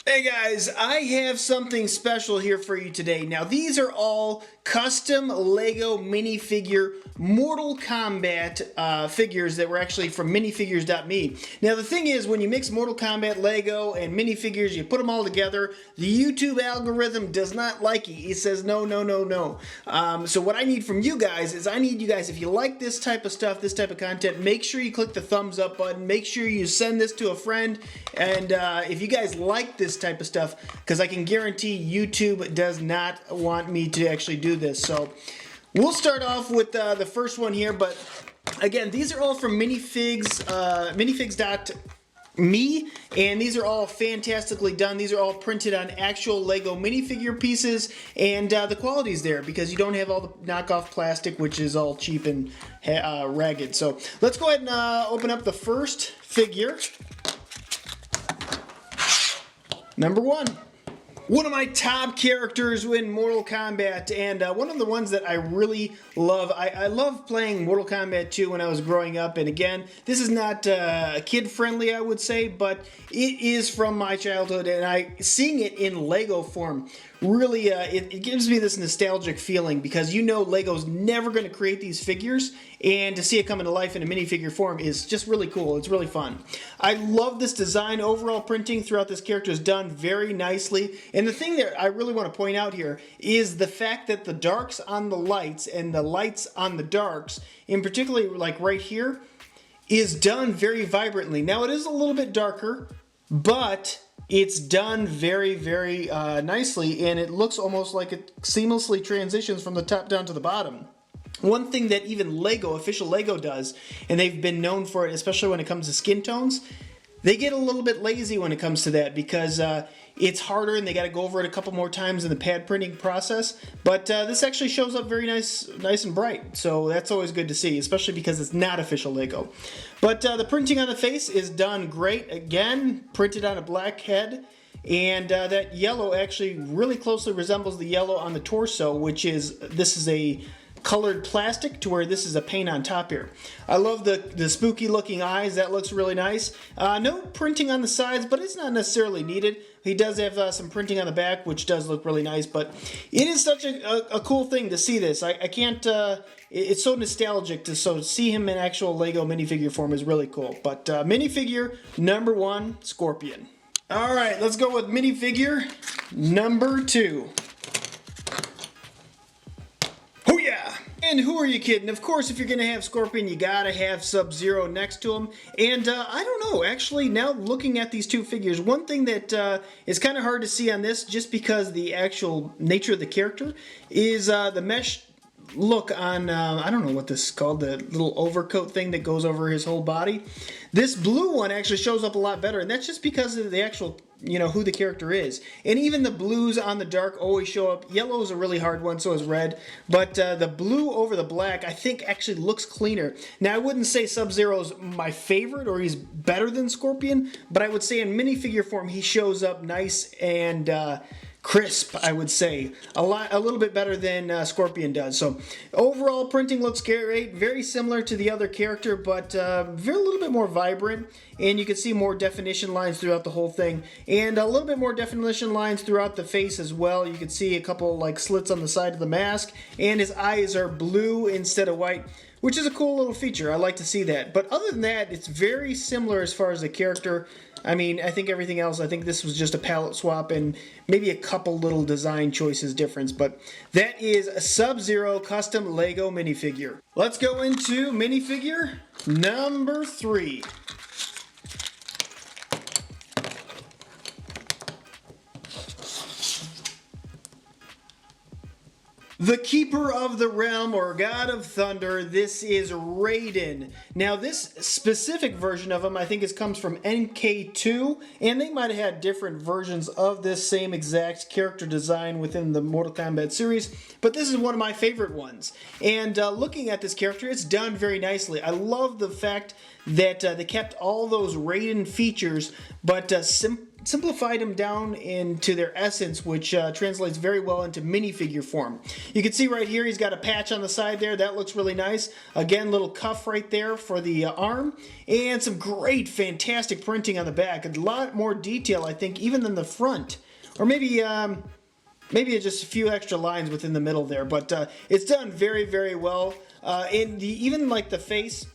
Hey guys, I have something special here for you today. Now these are all custom LEGO Minifigure Mortal Kombat figures that were actually from minifigures.me. Now the thing is, when you mix Mortal Kombat LEGO and minifigures, you put them all together, the YouTube algorithm does not like it. It says no, no, no, no. So what I need from you guys is, I need you guys, if you like this type of stuff, this type of content, make sure you click the thumbs up button, make sure you send this to a friend, and if you guys like this type of stuff, because I can guarantee YouTube does not want me to actually do this. So we'll start off with the first one here, but again, these are all from Minifigs, minifigs.me, and these are all fantastically done. These are all printed on actual LEGO minifigure pieces, and the quality's there because you don't have all the knockoff plastic, which is all cheap and ragged. So let's go ahead and open up the first figure. Number one. One of my top characters in Mortal Kombat, and one of the ones that I really love. I love playing Mortal Kombat 2 when I was growing up, and again, this is not kid-friendly, I would say, but it is from my childhood, and seeing it in LEGO form really, it gives me this nostalgic feeling, because you know LEGO's never going to create these figures, and to see it come into life in a minifigure form is just really cool. It's really fun. I love this design. Overall printing throughout this character is done very nicely, and the thing that I really want to point out here is the fact that the darks on the lights and the lights on the darks, in particularly like right here, is done very vibrantly. Now it is a little bit darker, but it's done very, very nicely, and it looks almost like it seamlessly transitions from the top down to the bottom. One thing that even LEGO, official LEGO does, and they've been known for it, especially when it comes to skin tones, they get a little bit lazy when it comes to that, because it's harder and they got to go over it a couple more times in the pad printing process. But this actually shows up very nice and bright, so that's always good to see, especially because it's not official LEGO. But the printing on the face is done great. Again, printed on a black head, and that yellow actually really closely resembles the yellow on the torso, which is, this is a colored plastic, to where this is a paint on top here. I love the spooky looking eyes. That looks really nice. No printing on the sides, but it's not necessarily needed. He does have some printing on the back, which does look really nice, but it is such a cool thing to see this. I can't, it's so nostalgic to see him in actual LEGO minifigure form is really cool. But minifigure number one, Scorpion. All right, let's go with minifigure number two. Oh yeah! And who are you kidding? Of course, if you're going to have Scorpion, you gotta have SubZero next to him. And I don't know, actually, now looking at these two figures, one thing that is kind of hard to see on this, just because the actual nature of the character, is the mesh look on, I don't know what this is called, the little overcoat thing that goes over his whole body. This blue one actually shows up a lot better, and that's just because of the actual, you know, who the character is. And even the blues on the dark always show up. Yellow is a really hard one, so is red. But the blue over the black, I think, actually looks cleaner. Now, I wouldn't say SubZero's my favorite, or he's better than Scorpion, but I would say in minifigure form, he shows up nice and crisp, I would say. A little bit better than Scorpion does. So overall printing looks great, very similar to the other character, but a little bit more vibrant, and you can see more definition lines throughout the whole thing, and a little bit more definition lines throughout the face as well. You can see a couple like slits on the side of the mask, and his eyes are blue instead of white, which is a cool little feature. I like to see that. But other than that, it's very similar as far as the character. I mean, I think everything else, I think this was just a palette swap and maybe a couple little design choices difference, but that is a SubZero custom LEGO minifigure. Let's go into minifigure number three. The Keeper of the Realm, or God of Thunder, this is Raiden. Now this specific version of him I think comes from NK2, and they might have had different versions of this same exact character design within the Mortal Kombat series, but this is one of my favorite ones. And looking at this character, it's done very nicely. I love the fact that they kept all those Raiden features, but simplified them down into their essence, which translates very well into minifigure form. You can see right here he's got a patch on the side there. That looks really nice. Again, little cuff right there for the arm, and some great, fantastic printing on the back. A lot more detail, I think, even than the front. Or maybe just a few extra lines within the middle there, but it's done very, very well. Even like the face,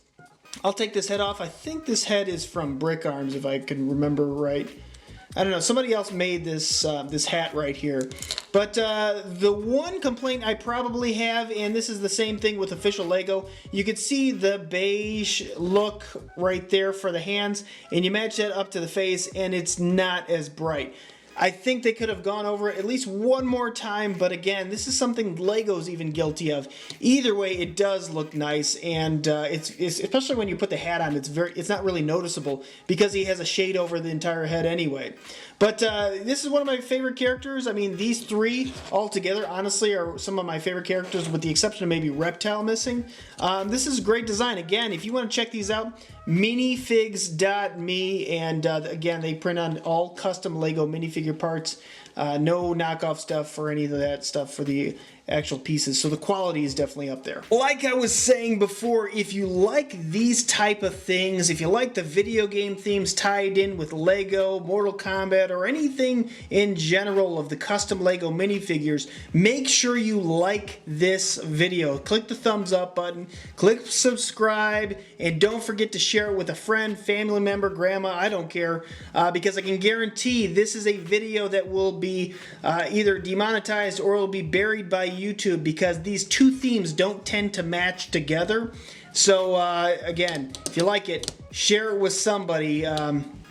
I'll take this head off. I think this head is from Brick Arms, if I can remember right. I don't know. Somebody else made this this hat right here. But the one complaint I probably have, and this is the same thing with official LEGO, you can see the beige look right there for the hands, and you match that up to the face, and it's not as bright. I think they could have gone over it at least one more time, but again, this is something LEGO's even guilty of. Either way, it does look nice, and it's especially when you put the hat on, it's not really noticeable because he has a shade over the entire head anyway. But this is one of my favorite characters. I mean, these three all together, honestly, are some of my favorite characters, with the exception of maybe Reptile missing. This is great design. Again, if you want to check these out, minifigs.me, and again, they print on all custom LEGO minifigure parts. No knockoff stuff or any of that stuff for the actual pieces, so the quality is definitely up there. Like I was saying before, if you like these type of things, if you like the video game themes tied in with LEGO, Mortal Kombat, or anything in general of the custom LEGO minifigures, make sure you like this video. Click the thumbs up button, click subscribe, and don't forget to share it with a friend, family member, grandma, I don't care, because I can guarantee this is a video that will be either demonetized or will be buried by YouTube, because these two themes don't tend to match together. So again, if you like it, share it with somebody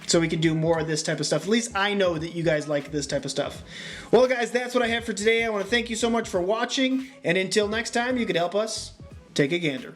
so we can do more of this type of stuff. At least I know that you guys like this type of stuff. Well guys, that's what I have for today. I want to thank you so much for watching, and until next time, you can help us take a gander.